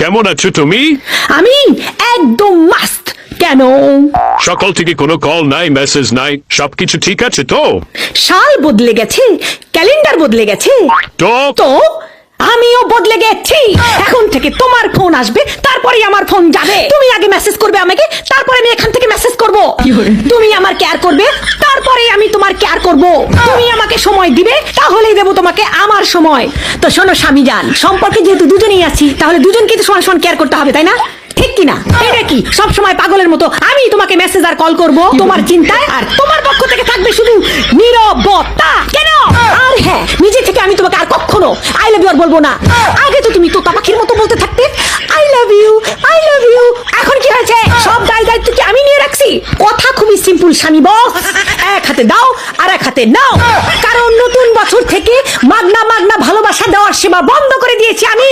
কেমন আছো তুমি? আমি একদম মাস্ত। কেন? সকাল থেকে কোনো কল নাই, মেসেজ নাই, সবকিছু ঠিক আছে তো? সাল বদলে গেছে, ক্যালেন্ডার বদলে গেছে, তো তো আমিও বদলে গেছি। এখন থেকে তোমার ফোন আসবে, তারপরে আমার ফোন যাবে। তুমি আগে মেসেজ করবে আমাকে, তারপরে আমি এখান থেকে মেসেজ করব। তুমি আমার কেয়ার করবে, তারপরে আমি তোমার কেয়ার করব। তুমি আমাকে সময় দিবে, তাহলেই দেবো তোমাকে আমার সময়। তো শোনো স্বামীজান, সম্পর্কে যেহেতু দুজনেই আছি, তাহলে দুজনকে তো সমান সমান কেয়ার করতে হবে, তাই না? ঠিক কিনা? এটা কি সব সময় পাগলের মতো আমি তোমাকে মেসেজ আর কল করব তোমার চিন্তায়, আর তোমার পক্ষ থেকে থাকবে শুধু নীরবতা? কেন? আর হ্যাঁ, নিজে থেকে আমি তোমাকে আর কখনো আই লাভ ইউ আর বলবো না। আগে তো তুমি তোতা পাখির মতো বলতে থাকতে I love you, I love you. এখন কি হয়েছে? সব দায়িত্ব কি আমি নিয়ে রাখছি? কথা খুবই সিম্পল স্বামী বস, এক হাতে দাও আর এক হাতে নাও। কারণ নতুন বছর থেকে মাগনা মাগনা ভালোবাসা দেওয়ার সেবা বন্ধ করে দিয়েছি আমি।